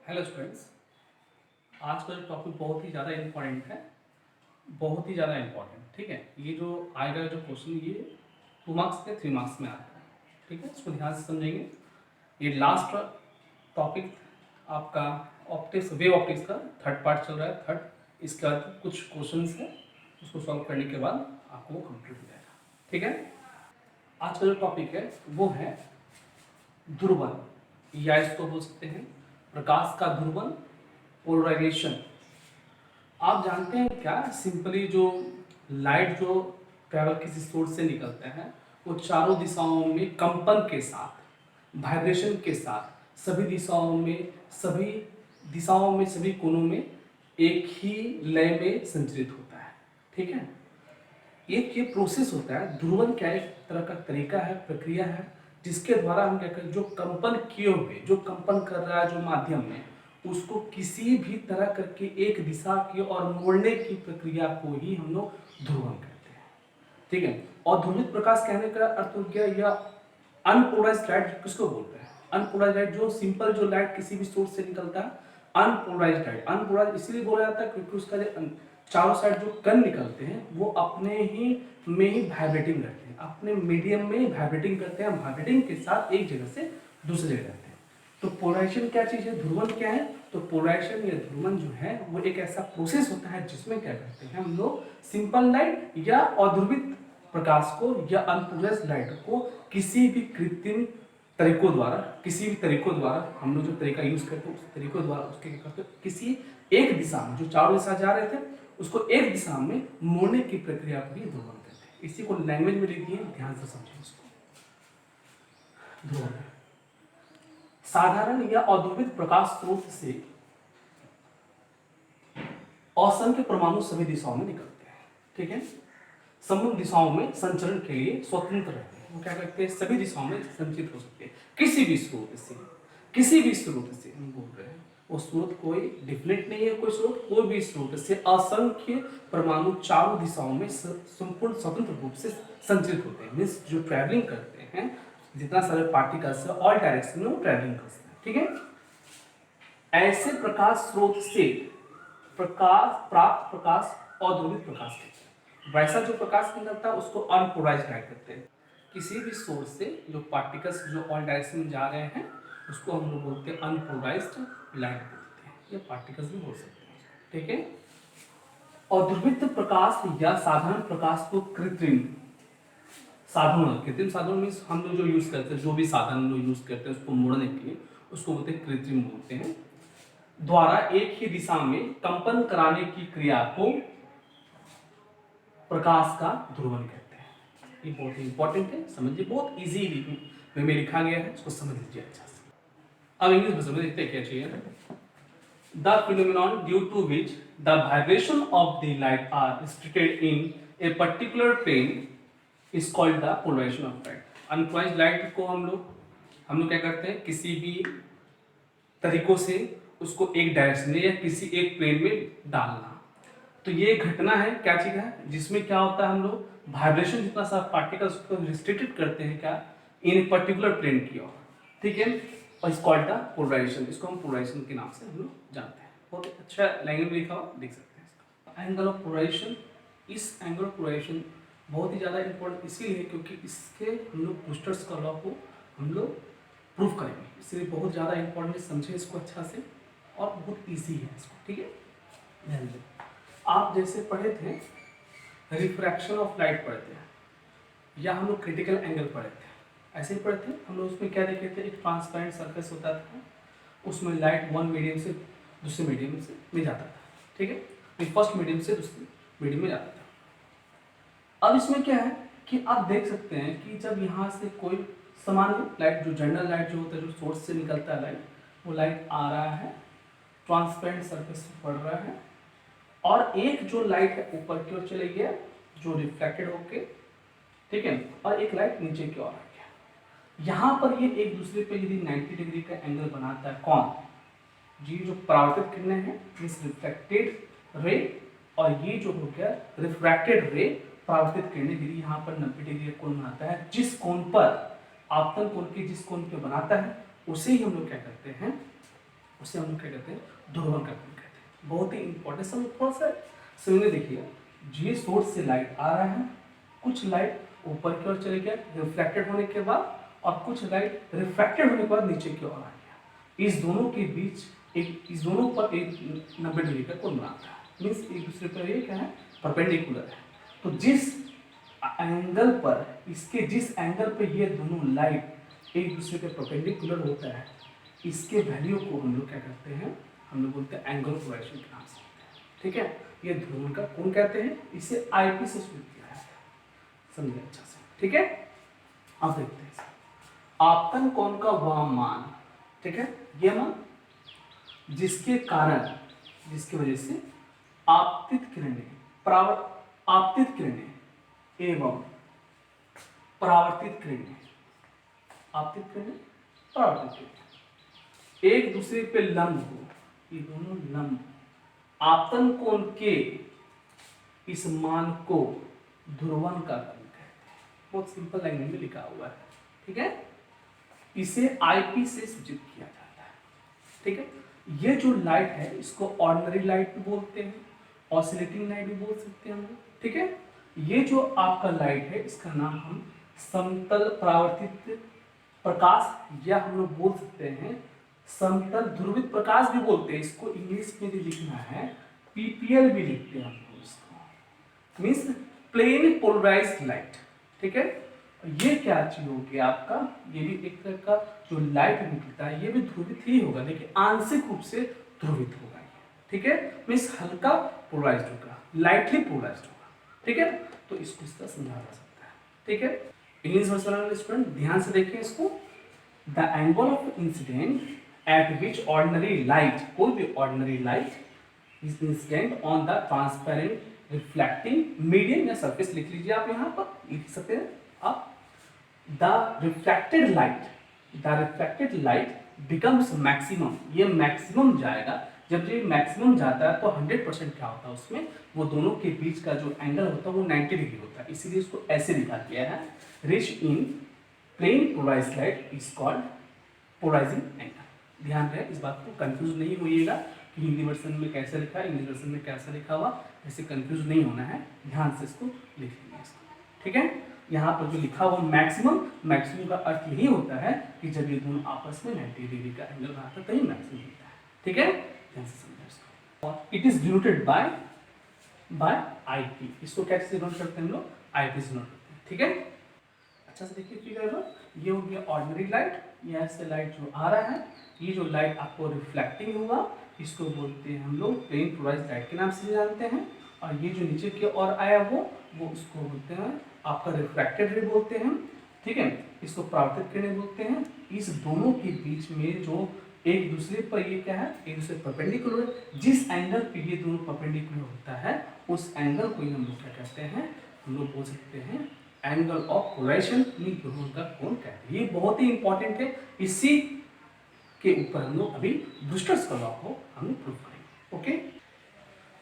Hello students, आज का जो टॉपिक बहुत ही ज़्यादा इम्पॉर्टेंट है, बहुत ही ज़्यादा इम्पॉर्टेंट। ठीक है, ये जो आएगा जो क्वेश्चन ये 2 मार्क्स में 3 मार्क्स में आता है। ठीक है, इसको ध्यान से समझेंगे। ये लास्ट टॉपिक आपका ऑप्टिक्स, वेव ऑप्टिक्स का थर्ड पार्ट चल रहा है। थर्ड इसके बाद कुछ क्वेश्चन है, उसको सॉल्व करने के बाद आपको वो कंप्लीट हो जाएगा। ठीक है, आज का जो टॉपिक है वो है ध्रुवन, या इसको बोल सकते हैं प्रकाश का ध्रुवन, पोलराइजेशन। आप जानते हैं क्या, सिंपली जो लाइट जो ट्रैवल किसी सोर्स से निकलता है वो चारों दिशाओं में कंपन के साथ, वाइब्रेशन के साथ, सभी कोनों में एक ही लय में संचरित होता है। ठीक है, एक ये प्रोसेस होता है। ध्रुवन क्या एक तरह का तरीका है, प्रक्रिया है, जिसके द्वारा हम क्या करें, जो कंपन किए हुए, जो कंपन कर रहा है जो माध्यम में, उसको किसी भी तरह करके एक दिशा की और मोड़ने की प्रक्रिया को ही हम लोग ध्रुवन कहते हैं। ठीक है, और ध्रुवित प्रकाश कहने का अर्थ हो गया या अनपोलराइज्ड लाइट किसको बोलते हैं? अनपोलराइज्ड लाइट, जो सिंपल जो लाइट किसी भी सोर्स से निकलता है, अनपोलराइज्ड लाइट। अनपोलराइज्ड इसलिए बोला जाता है क्योंकि उसका जो चारों साइड जो कण निकलते हैं वो अपने ही में ही वाइब्रेटिंग करते हैं, अपने मीडियम में वाइब्रेटिंग करते हैं, वाइब्रेटिंग के साथ एक जगह से दूसरी जगह जाते हैं। तो पोलराइजेशन क्या चीज है, ध्रुवन क्या है? तो पोलराइजेशन या ध्रुवन जो है वो एक ऐसा प्रोसेस होता है जिसमें क्या करते हैं हम लोग, सिंपल लाइट या अध्रुवित प्रकाश को या अनपोलराइज्ड लाइट को किसी भी कृत्रिम तरीकों द्वारा, किसी भी तरीकों द्वारा, हम लोग जो तरीका यूज करते हैं उस तरीकों द्वारा उसके क्या करते हैं, किसी एक दिशा में, जो चारों दिशा जा रहे थे उसको एक दिशा में मोड़ने की प्रक्रिया को ही ध्रुवन कहते हैं। इसी को लैंग्वेज में लिख दिए, ध्यान से समझें इसको। ध्रुवन साधारण या औद्योगिक प्रकाश स्रोत से असंख्य परमाणु सभी दिशाओं में निकलते हैं। ठीक है, संपूर्ण दिशाओं में संचरण के लिए स्वतंत्र रहते हैं। वो क्या करते हैं, सभी दिशाओं में संचित हो सकते हैं किसी भी स्रोत से। किसी भी स्रोत से हम बोल रहे हैं, वो स्रोत कोई डिफिनेट नहीं है, कोई स्रोत, कोई भी स्रोत से असंख्य परमाणु चारों दिशाओं में संपूर्ण स्वतंत्र रूप से संचरित होते हैं। मीन्स जो ट्रैवलिंग करते हैं, जितना सारे पार्टिकल्स है ऑल डायरेक्शन में वो ट्रैवलिंग करते हैं। ठीक है, ऐसे प्रकाश स्रोत से प्राप्त प्रकाश अध्रुवित प्रकाश कहते हैं। वैसा जो प्रकाश निकलता है उसको अनपोलराइज्ड लाइट कहते हैं। किसी भी सोर्स से जो पार्टिकल्स जो ऑल डायरेक्शन में जा रहे हैं उसको हम लोग बोलते हैं अनपोलराइज्ड लाइट बोलते हैं, या पार्टिकल्स भी बोल सकते हैं। ठीक है, अध्रुवित प्रकाश या साधारण प्रकाश को कृत्रिम साधन मीन्स हम लोग जो यूज करते हैं, जो भी साधन हम लोग यूज करते हैं उसको मोड़ने के लिए, उसको बोलते हैं कृत्रिम बोलते हैं, द्वारा एक ही दिशा में कंपन कराने की क्रिया को प्रकाश का ध्रुवन कहते हैं। ये बहुत ही इंपॉर्टेंट है, समझिए, बहुत इजी में लिखा गया है, इसको समझ लीजिए अच्छा से। अब इंग्लिश में समझ देखते हैं क्या चाहिए। The phenomenon due to which the vibration of the light are restricted in a particular plane is called the polarisation of light. Unpolarised light को हम लोग क्या करते हैं, किसी भी तरीकों से उसको एक डायरेक्शन में या किसी एक प्लेन में डालना। तो ये घटना है क्या चीज है, जिसमें क्या होता है, हम लोग वाइब्रेशन जितना सा पार्टिकल्स को रिस्ट्रिक्टेड करते हैं क्या, इन पर्टिकुलर प्लेन की ओर। ठीक है, और इस कॉल्ड द पोलराइजेशन, इसको हम पोलराइजेशन के नाम से हम लोग जानते हैं। बहुत अच्छा लैंग्वेज में लिखा हुआ, देख सकते हैं इसका एंगल ऑफ पोलराइजेशन। इस एंगल ऑफ पोलराइजेशन बहुत ही ज़्यादा इंपॉर्टेंट इसीलिए है क्योंकि इसके हम लोग बूस्टर्स का लॉ को हम लोग प्रूफ करेंगे, इसलिए बहुत ज़्यादा इंपॉर्टेंट, समझे इसको अच्छा से, और बहुत ईजी है इसको। ठीक है, ध्यान दें। आप जैसे पढ़े थे रिफ्रैक्शन ऑफ लाइट पढ़े थे, या हम लोग क्रिटिकल एंगल पढ़े थे, ऐसे ही पढ़े थे हम लोग। उसमें क्या देखे थे, एक ट्रांसपेरेंट सरफेस होता था, उसमें लाइट वन मीडियम से दूसरे मीडियम से में जाता था। ठीक है, फर्स्ट मीडियम से दूसरे मीडियम में जाता था। अब इसमें क्या है कि आप देख सकते हैं कि जब यहाँ से कोई सामान्य लाइट, जो जनरल लाइट जो होता है, जो सोर्स से निकलता है लाइट, वो लाइट आ रहा है, ट्रांसपेरेंट सरफेस से पड़ रहा है, और एक जो लाइट है ऊपर की ओर चले गया जो रिफ्लेक्टेड होके, ठीक है, और एक लाइट नीचे की ओर आ गया। यहाँ पर ये एक दूसरे पे यदि 90 डिग्री का एंगल बनाता है, कौन जी, जो परावर्तित किरणें हैं, इस रिफ्लेक्टेड रे, और ये जो हो गया रिफ्रैक्टेड रे, परावर्तित किरणें, यदि यहाँ पर 90 डिग्री का कोण बनाता है, जिस कोण पर आपतन कोण के जिस कोण पे बनाता है उसे ही हम लोग क्या करते हैं, उसे हम लोग क्या कहते हैं, ध्रुवन का कोण कहते हैं। बहुत ही इंपॉर्टेंट सब थोड़ा सा समझने देखिए, ये सोर्स से लाइट आ रहा है, कुछ लाइट ऊपर की ओर चले गया रिफ्लेक्टेड होने के बाद, और कुछ लाइट रिफ्रैक्टेड होने के बाद नीचे की ओर आ गया। इस दोनों के बीच इस दोनों पर एक 90 डिग्री का कोण बनाता है, मीन्स एक दूसरे पर ये क्या है, परपेंडिकुलर है। तो जिस एंगल पर जिस एंगल पे ये दोनों लाइट एक दूसरे के परपेंडिकुलर होता है, इसके वैल्यू को हम लोग क्या करते हैं, हम लोग बोलते हैं एंगल पोलराइजेशन के नाम से। ठीक है, ये ध्रुवन का कोण कहते हैं, इसे आईपी से सूचित किया जाता है। समझे अच्छा से, ठीक है। अब देखते हैं आपतन कोण का वह मान, ठीक है, यह मान जिसके कारण, जिसकी वजह से आपतित किरणें एवं परावर्तित किरणें, आपतित किरणें, परावर्तित किरणें एक दूसरे पे लंब हो, ये दोनों लंब आपतन कोण के इस मान को ध्रुवन का कोण कहते हैं। बहुत सिंपल लैंग्वेज में लिखा हुआ है, ठीक है। इसे आईपी से सूचित किया जाता है, ठीक है। ये जो लाइट है इसको ऑर्डिनरी लाइट भी बोलते हैं, ऑसिलेटिंग लाइट भी बोल सकते हैं हम लोग, ठीक है। ये जो आपका लाइट है इसका नाम हम समतल परावर्तित प्रकाश या हम लोग बोल सकते हैं समतल ध्रुवित प्रकाश भी बोलते हैं। इसको इंग्लिश में भी लिखना है पीपीएल भी लिखते हैं हम लोग इसको, मीन्स प्लेन पोलराइज्ड लाइट, ठीक है। ये क्या चीज होगी आपका, ये भी एक तरह का जो लाइट निकलता है ये भी ध्रुवित ही होगा, लेकिन आंशिक रूप से ध्रुवित होगा, ठीक है। मीन्स हल्का पोलराइज्ड होगा, लाइटली पोलराइज्ड होगा, ठीक है। तो इसको इस तरह समझा जा सकता है, ठीक है। इंग्लिश वर्जन स्टूडेंट ध्यान से देखें इसको। The angle of incident at which ordinary light, कोई भी ordinary light is incident on the transparent reflecting medium या सरफेस, लिख लीजिए आप यहाँ पर, लिख सकते हैं आप। The reflected light becomes maximum, ये मैक्सिमम जाएगा। जब ये मैक्सिमम जाता है तो 100% क्या होता है उसमें, वो दोनों के बीच का जो एंगल होता है वो 90 डिग्री होता है, इसीलिए इसको ऐसे लिखा गया है। Rich in plane polarised light is called polarising angle. ध्यान रहे, इस बात को कंफ्यूज नहीं होइएगा कि हिंदी वर्जन में कैसे लिखा है, इंग्लिश वर्जन में कैसे लिखा हुआ, ऐसे कंफ्यूज नहीं होना है, ध्यान से इसको लिख लीजिए इसको, ठीक है। यहाँ पर जो लिखा हुआ मैक्सिमम का अर्थ यही होता है कि जब ये दोनों आपस में 90 डिग्री का एंगल बनाता है तभी मैक्सिमम होता है, ठीक है। ध्यान से समझिए इसको। और it is denoted by IP, इसको कैसे डिनोट करते हैं हम लोग, आईपी से डिनोट करते हैं, ठीक है। अच्छा से देखिए फिगर में, ये हो गया ऑर्डिनरी लाइट, यहाँ से लाइट जो आ रहा है, ये जो लाइट आपको रिफ्लेक्टिंग होगा इसको बोलते हैं हम लोग प्लेन पोलराइज्ड लाइट के नाम से जानते हैं। और ये जो नीचे की ओर आया वो उसको बोलते हैं आपका रिफ्रैक्टेड रे बोलते हैं, ठीक है। इसको परावर्तित किरणें बोलते हैं। इस दोनों के बीच में जो एक दूसरे पर ये क्या है, एक दूसरे परपेंडिकुलर, जिस एंगल पे ये दोनों परपेंडिकुलर होता है उस एंगल को ही हम लोग क्या कहते हैं, हम लोग बोल सकते हैं एंगल ऑफ पोलराइजेशन, ध्रुवन का कोण कहते हैं। ये बहुत ही इंपॉर्टेंट है, इसी के ऊपर हम लोग अभी ब्रूस्टर्स का लॉ को हम लोग प्रूव करेंगे, ओके।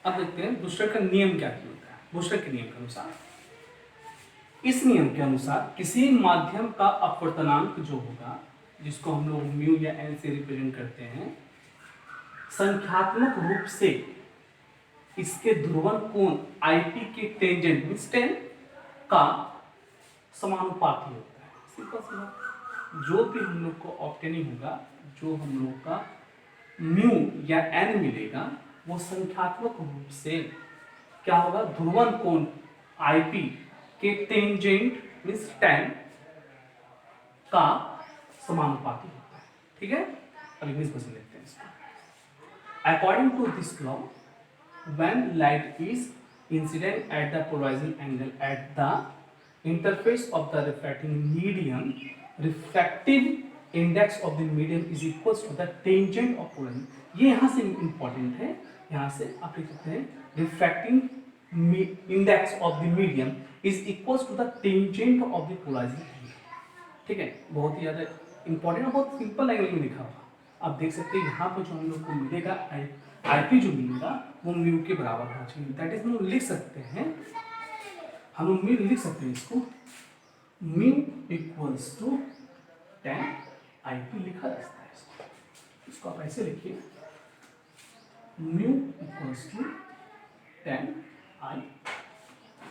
अब देखते हैं ब्रूस्टर का नियम क्या होता है। ब्रूस्टर के नियम के अनुसार, इस नियम के अनुसार किसी माध्यम का अपवर्तनांक जो होगा, जिसको हम लोग म्यू या एन से रिप्रेजेंट करते हैं, संख्यात्मक रूप से इसके ध्रुवन कोण आईपी के टेंजेंट मींस टेन का समानुपाती होता है। सिंपल सी बात, जो भी हम लोग को ऑब्टेनिंग होगा, जो हम लोग का म्यू या एन मिलेगा, वो संख्यात्मक रूप से क्या होगा, ध्रुवन कोण आईपी के टेंजेंट मींस टेन का समानुपाती होता है, ठीक है। अब इंग्लिश में लेते हैं इसको। According to this law, when light is incident at the polarising angle at the interface of the refracting medium, refractive index of the medium is equal to the tangent of polarising. ये यहाँ से important है, यहाँ से आप लिख सकते हैं refracting index of the medium is equal to the tangent of the polarising angle, ठीक है। बहुत ही ज़्यादा इंपॉर्टेंट और बहुत सिंपल लैंग्वेज में लिखा हुआ। आप देख सकते हैं यहाँ पर जो हम लोग को मिलेगा आईपी जो मिलेगा वो म्यू के बराबर होना चाहिए। दैट इज हम लोग लिख सकते हैं, हम लोग म्यू लिख सकते हैं इसको, म्यू इक्वल्स टू 10 आईपी लिखा जा सकता है इसको, इसको आप ऐसे लिखिए, म्यू इक्वल्स टू 10i,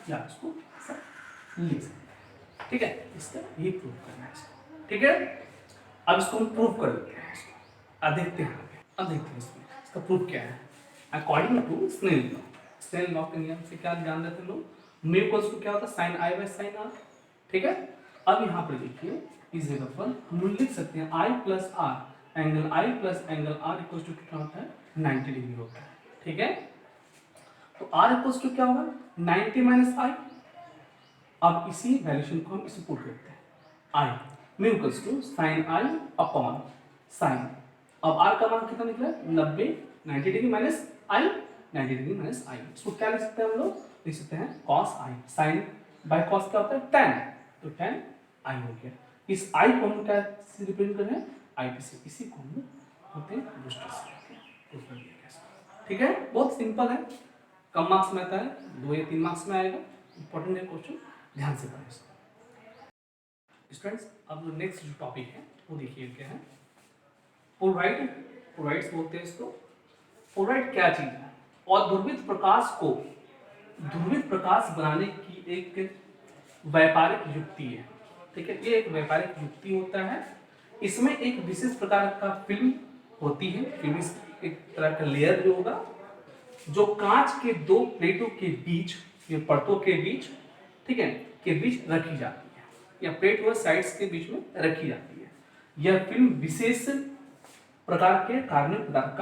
या इसको ऐसा लिख सकते हैं, ठीक है। इसका ये प्रूव करना है इसको, ठीक है। अब इसको हम प्रूव कर देते हैं इसको, अब देखते हैं इसमें इसका प्रूफ क्या है। अकॉर्डिंग टू स्नेल लॉ के नियम से क्या जान रहे थे लोग, म्यू इक्वल्स टू क्या होता है sine i by sine r, ठीक है। अब यहाँ पर देखिए इस जगह पर हम लिख सकते हैं I plus R, angle I plus angle R equals to कितना होता है 90 डिग्री होता है, ठीक है। तो आर इक्वल्स टू क्या होगा 90 माइनस आई। अब इसी वैल्यूशन को हम इसे पुट करते हैं, I mu equals to sine I upon sine, अब आर का मान कितना निकला 90, 90 degree minus I, 90 degree minus I, इसको क्या लिख सकते हैं हम लोग, लिख सकते हैं cos आई, साइन बाय cos क्या होता है tan, तो tan आई हो गया। इस आई को हम क्या से रिप्रेजेंट कर रहे हैं आई पी से, इसी को हम होते हैं बूस्टर से, ठीक है। बहुत सिंपल है, कम मार्क्स में आता है, 2 या 3 मार्क्स में आएगा, इंपॉर्टेंट है क्वेश्चन, ध्यान से पढ़ें इसको। स्टूडेंट्स अब जो नेक्स्ट जो टॉपिक है वो देखिए क्या है, पोलराइड्स बोलते हैं इसको। पोलराइड क्या चीज है, और ध्रुवित प्रकाश बनाने की एक व्यापारिक युक्ति है, ठीक है। ये एक व्यापारिक युक्ति होता है, इसमें एक विशेष प्रकार का फिल्म होती है, फिल्म एक तरह का लेयर जो होगा, जो कांच के 2 प्लेटों के बीच, ये परतों के बीच, ठीक है, के बीच रखी जाती है, या प्लेट व साइड्स के बीच में रखी जाती है। यह फिल्म विशेष प्रकार के कार्बनिक पदार्थ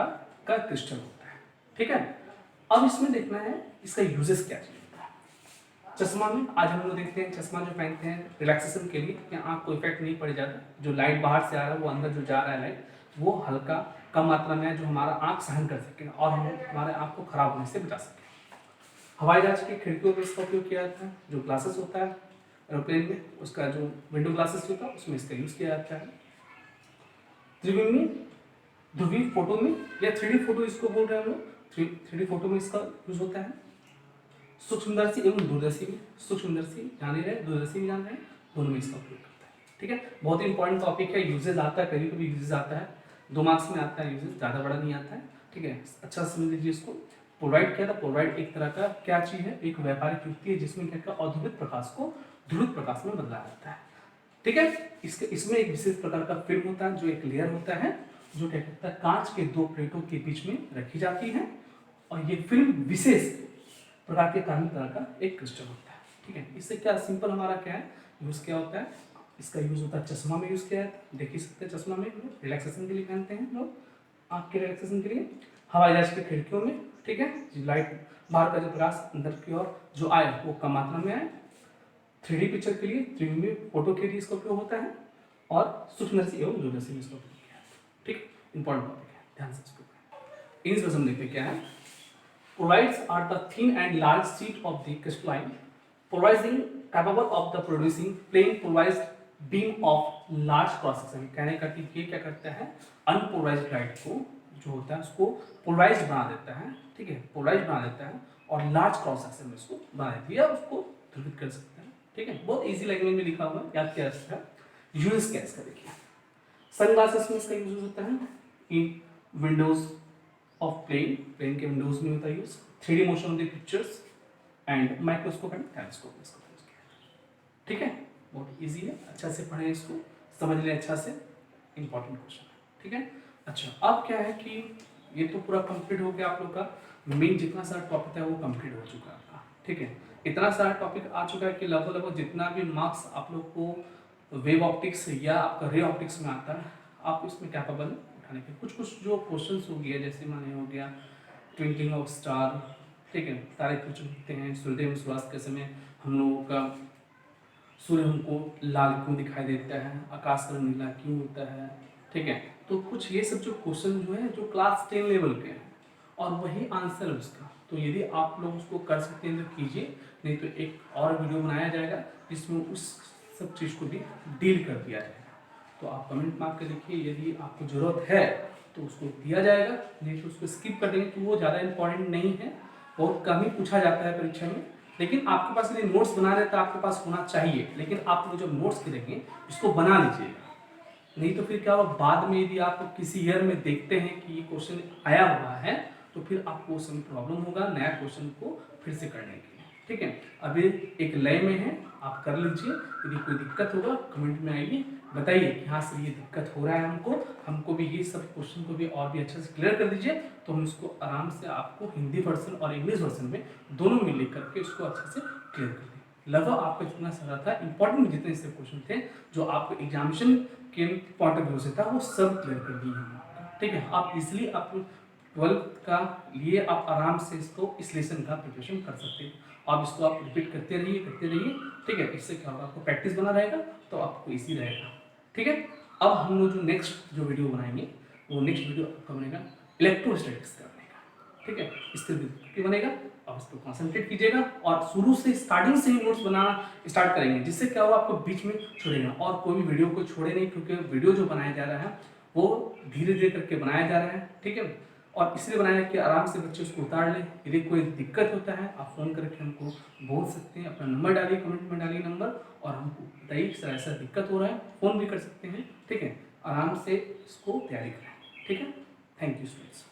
का क्रिस्टल होता है, ठीक है। अब इसमें देखना है इसका यूजेस क्या होता है। चश्मा में आज हम लोग देखते हैं, चश्मा जो पहनते हैं रिलैक्सेशन के लिए, या आंख को इफेक्ट नहीं पड़ जाता, जो लाइट बाहर से आ रहा है वो अंदर जो जा रहा है लाइट, वो हल्का कम मात्रा में है, जो हमारा आंख सहन कर सके और हम हमारे आंख को खराब होने से बचा सके। हवाई जहाज की खिड़कियों में इसका उपयोग किया जाता है, जो ग्लासेस होता है एरोप्लेन में, उसका जो विंडो ग्लासेस होता है उसमें इसका यूज किया जाता है। ध्रुवीय फोटो में या 3D फोटो इसको बोल रहे हैं हम लोग, 3D फोटो में इसका यूज होता है। सूक्ष्मदर्शी एवं दूरदर्शी में, सूक्ष्मदर्शी जान ही रहे, दूरदर्शी भी जान रहे हैं, दोनों में इसका उपयोग करता है, ठीक है। बहुत इंपॉर्टेंट टॉपिक है, यूजेज आता है, कभी कभी यूजेज आता है, 2 मार्क्स में आता है यूजेज, ज़्यादा बड़ा नहीं आता है, ठीक है। अच्छा समझ लीजिए इसको। पोलराइड क्या था, पोलराइड एक तरह का क्या चीज है, एक व्यापारिक युक्ति है, जिसमें क्या अध्रुवित प्रकाश को ध्रुवित प्रकाश में बदला जाता है, ठीक है। इसमें एक विशेष प्रकार का फिल्म होता है, जो एक लेयर होता है, जो क्या कहता है कांच के 2 प्लेटों के बीच में रखी जाती है, और ये फिल्म विशेष प्रकार के कार्बनिक तरह का एक क्रिस्टल होता है, ठीक है। इससे क्या सिंपल हमारा क्या है यूज क्या होता है, इसका यूज होता है चश्मा में यूज किया जाता है, देख ही सकते हैं चश्मा में रिलैक्सेशन के लिए पहनते हैं लोग, आंख के रिलैक्सेशन के लिए। हवाई जहाज की खिड़कियों में, ठीक है, लाइट बाहर का जो प्रकाश अंदर की ओर जो आए वो कम मात्रा में आए। 3D पिक्चर के लिए, 3D फोटो के लिए इसका उपयोग होता है, और सूक्ष्मदर्शी एवं दूरदर्शी में इसका उपयोग किया जाता है, ठीक। इंपॉर्टेंट टॉपिक है, ध्यान से इसको पढ़ें। इन हम देखते क्या है, Polarides are the thin and large sheet of the crystalline polarizing capable of the producing plain polarized beam of large cross section। कहने का कि ये क्या करता है, अनपोलराइज्ड लाइट को जो होता है उसको पोलराइज्ड बना देता है, ठीक है, पोलराइज्ड बना देता है, और लार्ज क्रॉस सेक्शन में उसको बना देती है, उसको ध्रुवित कर सकते हैं, ठीक है। बहुत इजी लैंग्वेज में लिखा हुआ है, याद किया जा सकता है। यूज क्या इसका देखिए, सनग्लासेस में इसका यूज होता है, इन विंडोज ऑफ प्लेन के विंडोज में होता है use, 3D motion of the pictures, and microscope and telescope में इसका यूज किया, ठीक है। बहुत इजी है, अच्छा से पढ़ें इसको, समझ लें अच्छा से, इंपॉर्टेंट क्वेश्चन है, ठीक है। अच्छा अब क्या है कि ये तो पूरा कंप्लीट हो गया आप लोग का, मेन जितना सारा टॉपिक है वो कंप्लीट हो चुका है आपका, ठीक है। इतना सारा टॉपिक आ चुका है कि लगभग जितना भी मार्क्स आप लोग को वेव ऑप्टिक्स या आपका रे ऑप्टिक्स में आता है, आप इसमें कैपेबल उठाने के। कुछ जो क्वेश्चंस हो गया, जैसे माने हो गया ट्विंकलिंग ऑफ स्टार, ठीक है, तारे कुछ दिखते हैं, सूर्योदय सूर्यास्त के समय हम लोगों का सूर्य हमको लाल क्यों दिखाई देता है, आकाश का रंग नीला क्यों होता है, ठीक है। तो कुछ ये सब जो क्वेश्चन जो है जो क्लास 10 लेवल के हैं, और वही आंसर है उसका। तो यदि आप लोग उसको कर सकते हैं तो कीजिए, नहीं तो एक और वीडियो बनाया जाएगा जिसमें उस सब चीज़ को भी डील कर दिया जाएगा। तो आप कमेंट मार के देखिए, यदि आपको ज़रूरत है तो उसको दिया जाएगा, नहीं तो उसको स्किप कर देंगे, तो वो ज़्यादा इंपॉर्टेंट नहीं है, बहुत कम ही पूछा जाता है परीक्षा में। लेकिन आपके पास यदि नोट्स बना रहे तो आपके पास होना चाहिए, लेकिन आप लोग जब नोट्स करेंगे इसको बना लीजिएगा, नहीं तो फिर क्या होगा, बाद में यदि आप किसी ईयर में देखते हैं कि ये क्वेश्चन आया हुआ है तो फिर आपको उस समय प्रॉब्लम होगा नया क्वेश्चन को फिर से करने के लिए। ठीक है, अभी एक लय में है, आप कर लीजिए। यदि कोई दिक्कत होगा कमेंट में आइए, बताइए कि हाँ सर ये दिक्कत हो रहा है हमको भी ये सब क्वेश्चन को भी और भी अच्छे से क्लियर कर दीजिए, तो हम इसको आराम से आपको हिंदी वर्जन और इंग्लिश वर्जन में दोनों में लेकर के इसको अच्छे से क्लियर कर दें। लगभग आपका जितना सारा था इंपॉर्टेंट जितने से क्वेश्चन थे जो आपको एग्जामिनेशन के पॉइंट ऑफ व्यू से था वो सब क्लियर कर दिए हैं। ठीक है, आप इसलिए आप 12th का लिए आप आराम से इसको इस लेसन का प्रिपरेशन कर सकते हैं। आप इसको आप रिपीट करते रहिए। ठीक है, इससे क्या होगा, आपको प्रैक्टिस बना रहेगा तो आपको इजी रहेगा। ठीक है, अब हम लोग जो नेक्स्ट जो वीडियो बनाएंगे वो नेक्स्ट वीडियो आपका बनेगा इलेक्ट्रोस्टैटिक्स करने का। ठीक है, स्थिर विद्युत की बनेगा, आप इस पर कॉन्सेंट्रेट कीजिएगा और शुरू से स्टार्टिंग से ही नोट्स बनाना स्टार्ट करेंगे, जिससे क्या होगा आपको बीच में छोड़ेगा और कोई भी वीडियो को छोड़े नहीं, क्योंकि वीडियो जो बनाया जा रहा है वो धीरे धीरे करके बनाया जा रहा है। ठीक है, और इसलिए बनाया कि आराम से बच्चे उसको उतार लें। यदि कोई दिक्कत होता है आप फ़ोन करके हमको बोल सकते हैं, अपना नंबर डालिए, कमेंट में डालिए नंबर और हमको बताइए सर ऐसा दिक्कत हो रहा है, फ़ोन भी कर सकते हैं। ठीक है, आराम से इसको तैयारी करें। ठीक है, थैंक यू स्टूडेंट्स।